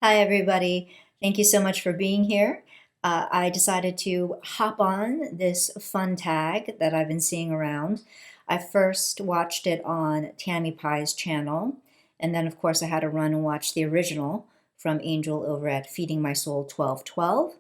Hi, everybody. Thank you so much for being here. I decided to hop on this fun tag that I've been seeing around. I first watched it on Tammy Pie's channel, and then, of course, I had to run and watch the original from Angel over at Feeding My Soul 1212.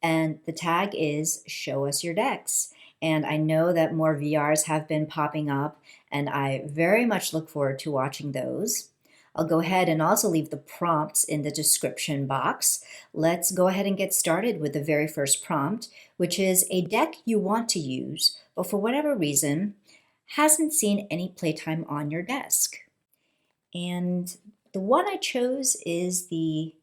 And the tag is Show Us Your Decks. And I know that more VRs have been popping up, and I very much look forward to watching those. I'll go ahead and also leave the prompts in the description box. Let's go ahead and get started with the very first prompt, which is a deck you want to use, but for whatever reason, hasn't seen any playtime on your desk. And the one I chose is the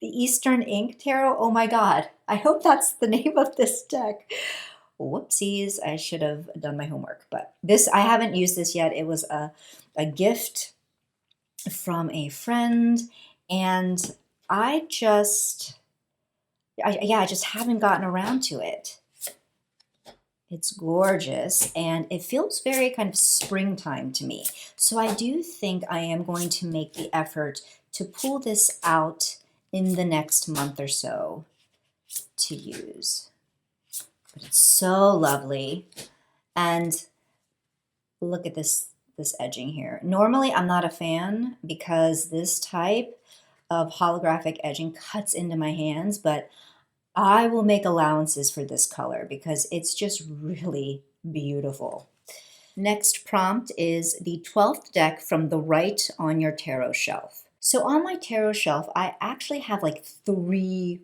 Eastern Ink Tarot. Oh my God, I hope that's the name of this deck. Whoopsies, I should have done my homework, but I haven't used this yet. It was a gift from a friend, and I just haven't gotten around to it. It's gorgeous and it feels very kind of springtime to me. So I do think I am going to make the effort to pull this out in the next month or so to use. But it's so lovely. And look at this edging here. Normally I'm not a fan because this type of holographic edging cuts into my hands, but I will make allowances for this color because it's just really beautiful. Next prompt is the 12th deck from the right on your tarot shelf. So on my tarot shelf, I actually have like 3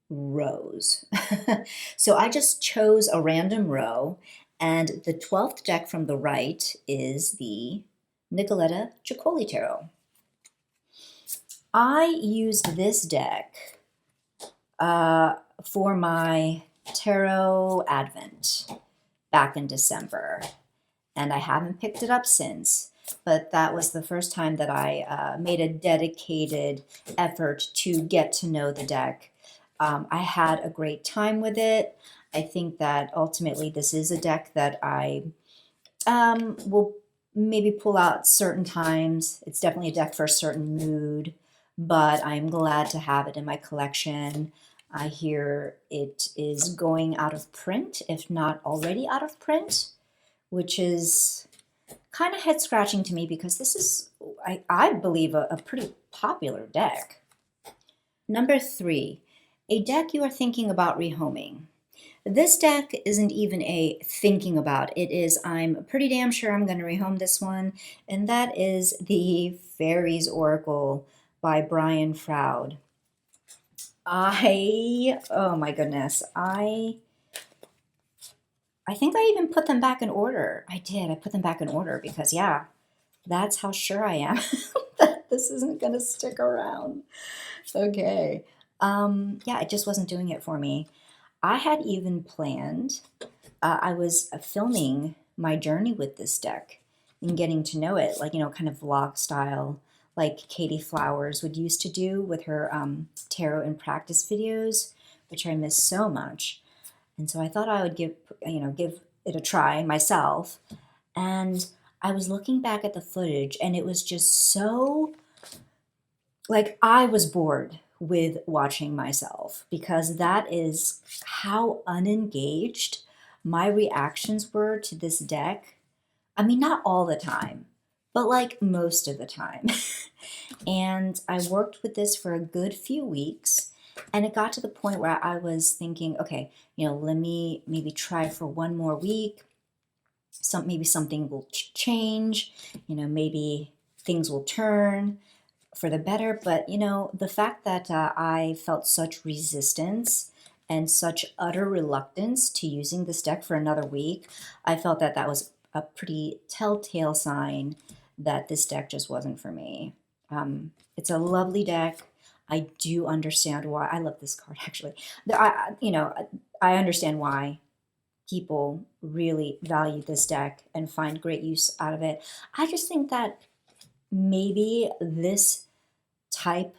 rows. So I just chose a random row, and the 12th deck from the right is the Nicoletta Ciccoli Tarot. I used this deck for my tarot advent back in December, and I haven't picked it up since, but that was the first time that I made a dedicated effort to get to know the deck. I had a great time with it. I think that ultimately this is a deck that I will maybe pull out certain times. It's definitely a deck for a certain mood, but I'm glad to have it in my collection. I hear it is going out of print, if not already out of print, which is kind of head scratching to me because this is, I believe, a pretty popular deck. Number 3, a deck you are thinking about rehoming. This deck isn't even a thinking about. It is, I'm pretty damn sure I'm going to rehome this one, and that is the Fairies Oracle by Brian Froud. Oh my goodness, I think I even put them back in order. I did, I put them back in order because, yeah, that's how sure I am that this isn't going to stick around. Okay. Yeah, it just wasn't doing it for me. I had even planned, I was filming my journey with this deck and getting to know it, like, kind of vlog style, like Katie Flowers would used to do with her tarot and practice videos, which I miss so much. And so I thought I would give it a try myself. And I was looking back at the footage, and it was just so, like, I was bored with watching myself because that is how unengaged my reactions were to this deck. I mean, not all the time, but like most of the time. And I worked with this for a good few weeks, and it got to the point where I was thinking, okay, let me maybe try for one more week. Maybe something will change, maybe things will turn for the better. But the fact that I felt such resistance and such utter reluctance to using this deck for another week, I felt that that was a pretty telltale sign that this deck just wasn't for me. It's a lovely deck. I do understand why. I love this card actually. I understand why people really value this deck and find great use out of it. I just think that maybe this type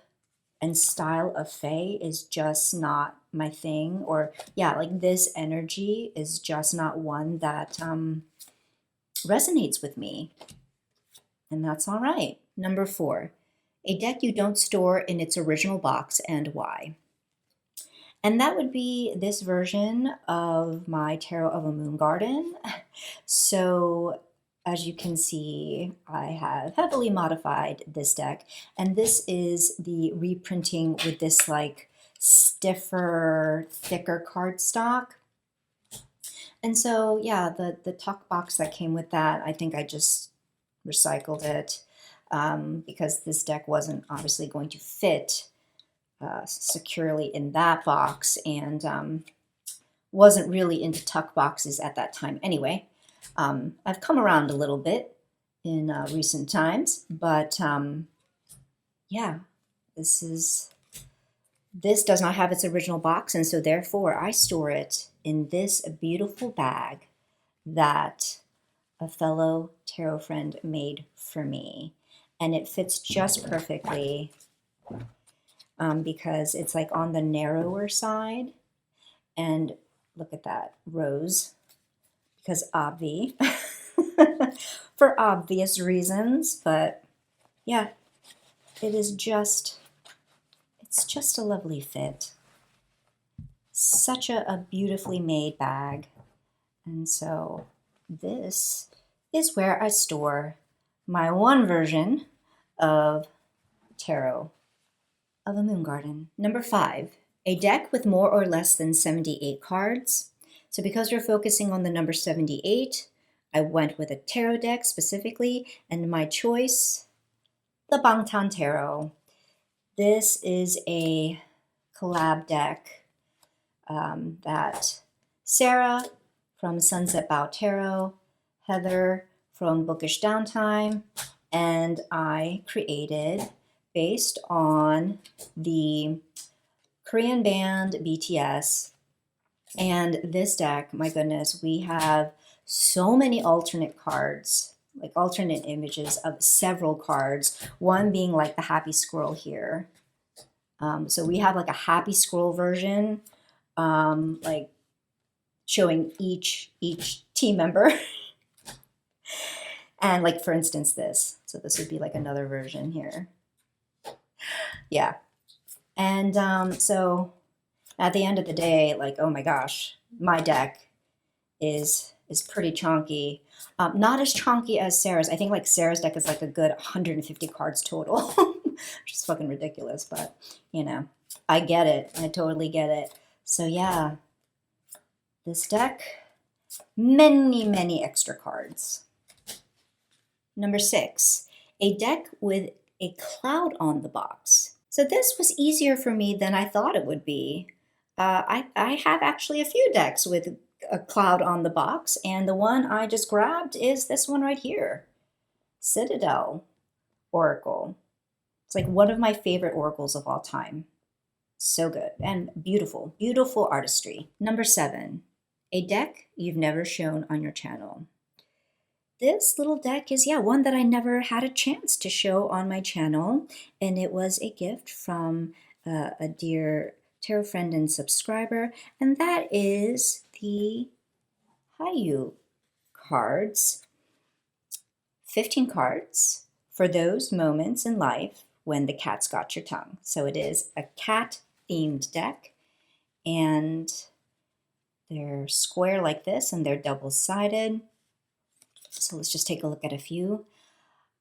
and style of fae is just not my thing, or yeah, like this energy is just not one that resonates with me, and that's all right. Number 4, A deck you don't store in its original box and why. And that would be this version of my Tarot of a Moon Garden. So as you can see, I have heavily modified this deck, and this is the reprinting with this like stiffer, thicker cardstock. And so yeah, the tuck box that came with that, I think I just recycled it because this deck wasn't obviously going to fit securely in that box, and wasn't really into tuck boxes at that time anyway. I've come around a little bit in recent times, but yeah, this does not have its original box, and so therefore I store it in this beautiful bag that a fellow tarot friend made for me, and it fits just perfectly because it's like on the narrower side. And look at that rose, because obvi, for obvious reasons. But yeah, it's just a lovely fit. Such a beautifully made bag. And so this is where I store my one version of Tarot of a Moon Garden. Number 5, a deck with more or less than 78 cards. So because we're focusing on the number 78, I went with a tarot deck specifically, and my choice, the Bangtan Tarot. This is a collab deck that Sarah from Sunset Bow Tarot, Heather from Bookish Downtime, and I created based on the Korean band BTS. And this deck, my goodness, we have so many alternate cards, like alternate images of several cards, one being like the happy squirrel here. So we have like a happy squirrel version, like showing each team member. And like, for instance, this. So this would be like another version here. Yeah. And so at the end of the day, like, oh my gosh, my deck is pretty chonky. Not as chonky as Sarah's. I think like Sarah's deck is like a good 150 cards total, which is fucking ridiculous, but you know, I get it. I totally get it. So yeah, this deck, many extra cards. Number 6, a deck with a cloud on the box. So this was easier for me than I thought it would be. I have actually a few decks with a cloud on the box, and the one I just grabbed is this one right here, Citadel Oracle. It's like one of my favorite oracles of all time. So good and beautiful, beautiful artistry. Number 7, a deck you've never shown on your channel. This little deck is, yeah, one that I never had a chance to show on my channel, and it was a gift from a dear tarot friend and subscriber, and that is the Hayu cards. 15 cards for those moments in life when the cat's got your tongue. So it is a cat-themed deck, and they're square like this, and they're double-sided. So let's just take a look at a few.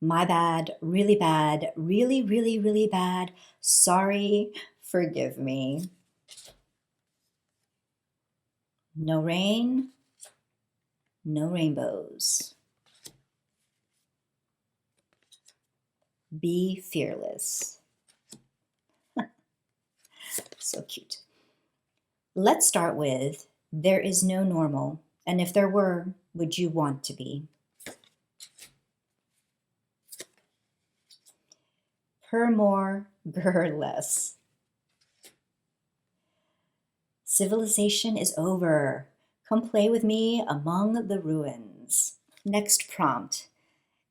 My bad, really bad, really bad. Sorry, forgive me. No rain, no rainbows. Be fearless. So cute. Let's start with, there is no normal, and if there were, would you want to be? Per more, ger less. Civilization is over. Come play with me among the ruins. Next prompt.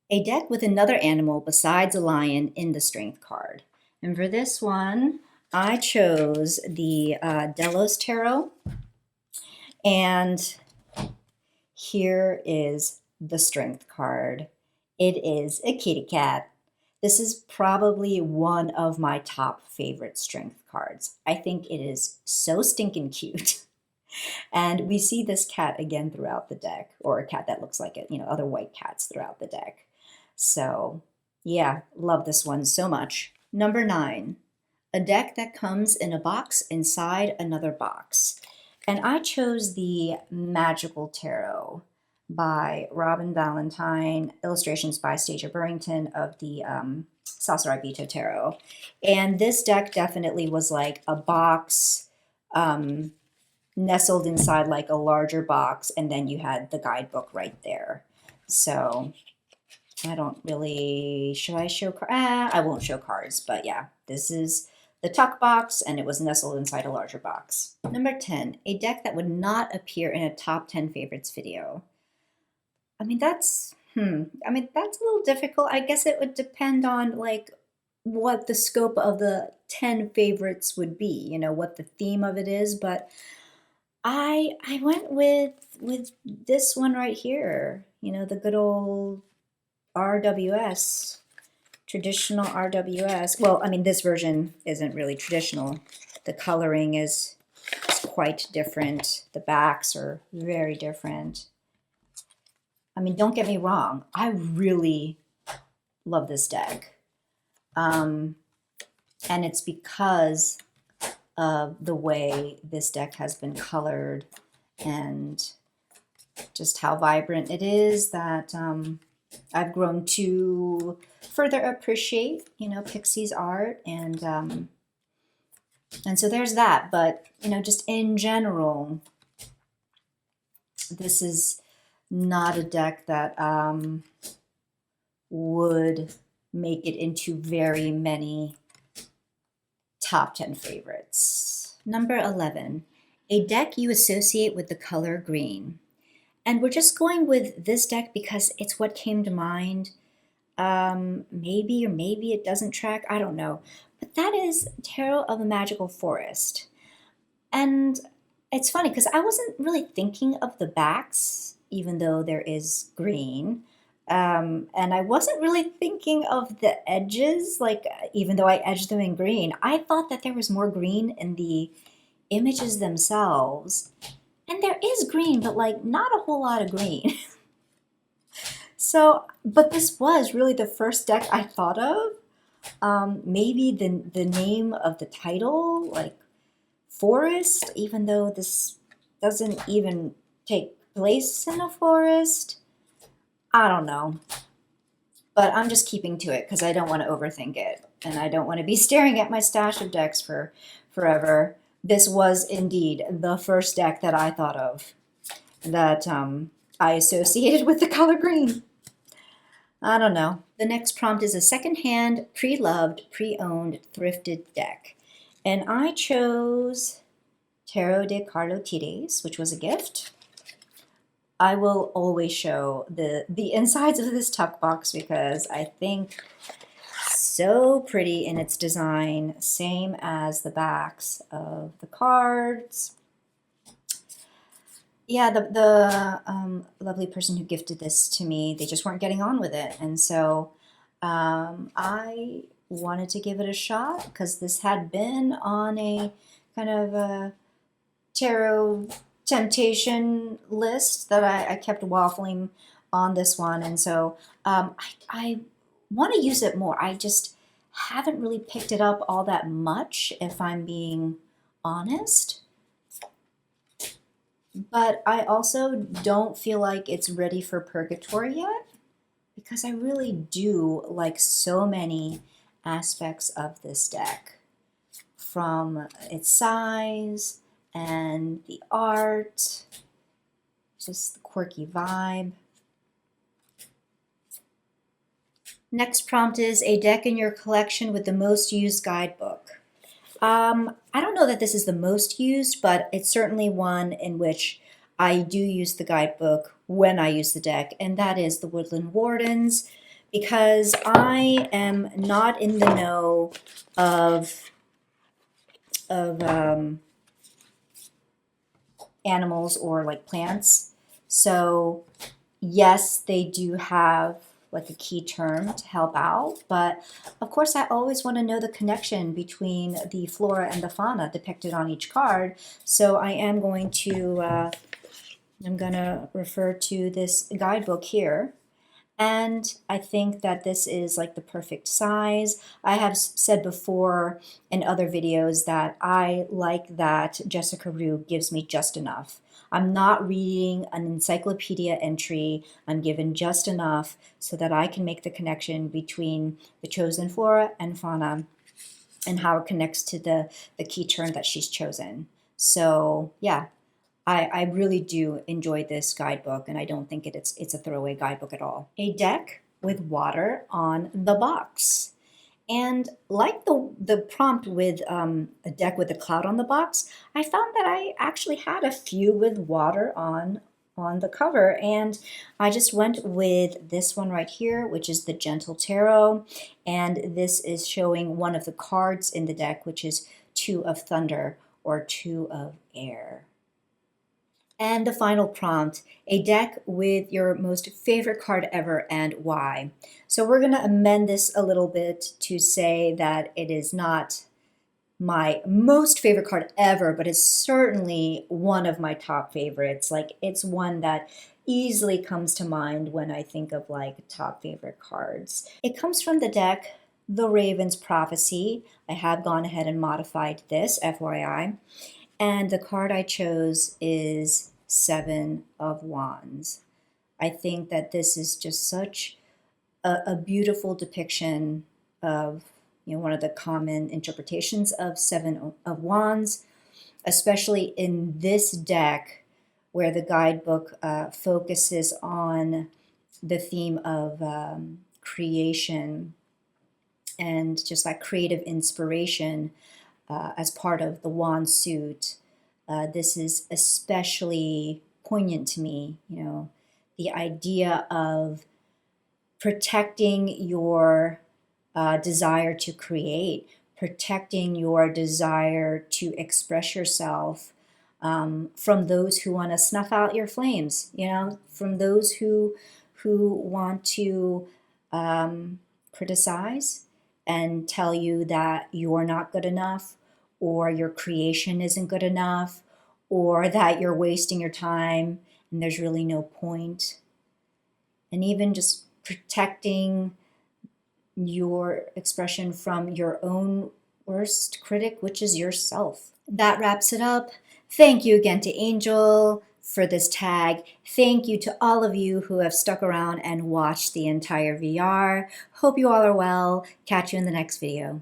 A deck with another animal besides a lion in the strength card. And for this one, I chose the Delos Tarot. And here is the strength card. It is a kitty cat. This is probably one of my top favorite strength cards. I think it is so stinking cute. And we see this cat again throughout the deck, or a cat that looks like it, other white cats throughout the deck. So, yeah, love this one so much. Number 9, a deck that comes in a box inside another box. And I chose the Magical Tarot by Robin Valentine, illustrations by Stasia Burrington of the Sasori Bito Tarot. And this deck definitely was like a box nestled inside like a larger box, and then you had the guidebook right there. So I don't really, should I show cards? I won't show cards, but yeah, this is the tuck box, and it was nestled inside a larger box. Number 10, a deck that would not appear in a top 10 favorites video. I mean, that's a little difficult. I guess it would depend on like what the scope of the 10 favorites would be, what the theme of it is, but I went with this one right here, the good old RWS, traditional RWS. Well, I mean, this version isn't really traditional. The coloring is quite different. The backs are very different. I mean, don't get me wrong. I really love this deck. And it's because of the way this deck has been colored and just how vibrant it is that I've grown to further appreciate, Pixie's art, and so there's that. But just in general, this is not a deck that would make it into very many top 10 favorites. Number 11, a deck you associate with the color green. And we're just going with this deck because it's what came to mind. Maybe or maybe it doesn't track, I don't know. But that is Tarot of a Magical Forest. And it's funny because I wasn't really thinking of the backs, even though there is green. And I wasn't really thinking of the edges, like even though I edged them in green. I thought that there was more green in the images themselves. And there is green, but like not a whole lot of green. So, but this was really the first deck I thought of. Maybe the name of the title, like Forest, even though this doesn't even take place in a forest. I don't know. But I'm just keeping to it because I don't want to overthink it. And I don't want to be staring at my stash of decks for forever. This was indeed the first deck that I thought of that I associated with the color green. I don't know. The next prompt is a secondhand, pre-loved, pre-owned, thrifted deck. And I chose Tarot de Carlo Tires, which was a gift. I will always show the insides of this tuck box because I think so pretty in its design, same as the backs of the cards. Yeah, the lovely person who gifted this to me, they just weren't getting on with it. And so I wanted to give it a shot because this had been on a kind of a tarot temptation list that I kept waffling on this one. And so I want to use it more. I just haven't really picked it up all that much, if I'm being honest. But I also don't feel like it's ready for purgatory yet because I really do like so many aspects of this deck, from its size and the art, just the quirky vibe. Next prompt is a deck in your collection with the most used guidebook. I don't know that this is the most used, but it's certainly one in which I do use the guidebook when I use the deck, and that is the Woodland Wardens, because I am not in the know of animals or like plants. So yes, they do have like a key term to help out. But of course, I always want to know the connection between the flora and the fauna depicted on each card. So I am going to, I'm going to refer to this guidebook here. And I think that this is like the perfect size. I have said before in other videos that I like that Jessica Rue gives me just enough. I'm not reading an encyclopedia entry. I'm given just enough so that I can make the connection between the chosen flora and fauna and how it connects to the key term that she's chosen. So yeah, I really do enjoy this guidebook, and I don't think it's a throwaway guidebook at all. A deck with water on the box. And like the prompt with a deck with a cloud on the box, I found that I actually had a few with water on the cover, and I just went with this one right here, which is the Gentle Tarot, and this is showing one of the cards in the deck, which is Two of Thunder or Two of Air. And the final prompt, a deck with your most favorite card ever and why. So we're going to amend this a little bit to say that it is not my most favorite card ever, but it's certainly one of my top favorites. Like, it's one that easily comes to mind when I think of like top favorite cards. It comes from the deck The Raven's Prophecy. I have gone ahead and modified this, FYI. And the card I chose is Seven of Wands. I think that this is just such a beautiful depiction of, you know, one of the common interpretations of Seven of Wands, especially in this deck where the guidebook focuses on the theme of creation and just like creative inspiration. As part of the wand suit. This is especially poignant to me, you know, the idea of protecting your desire to create, protecting your desire to express yourself from those who want to snuff out your flames, you know, from those who want to criticize and tell you that you're not good enough, or your creation isn't good enough, or that you're wasting your time and there's really no point. And even just protecting your expression from your own worst critic, which is yourself. That wraps it up. Thank you again to Angel for this tag. Thank you to all of you who have stuck around and watched the entire VR. Hope you all are well. Catch you in the next video.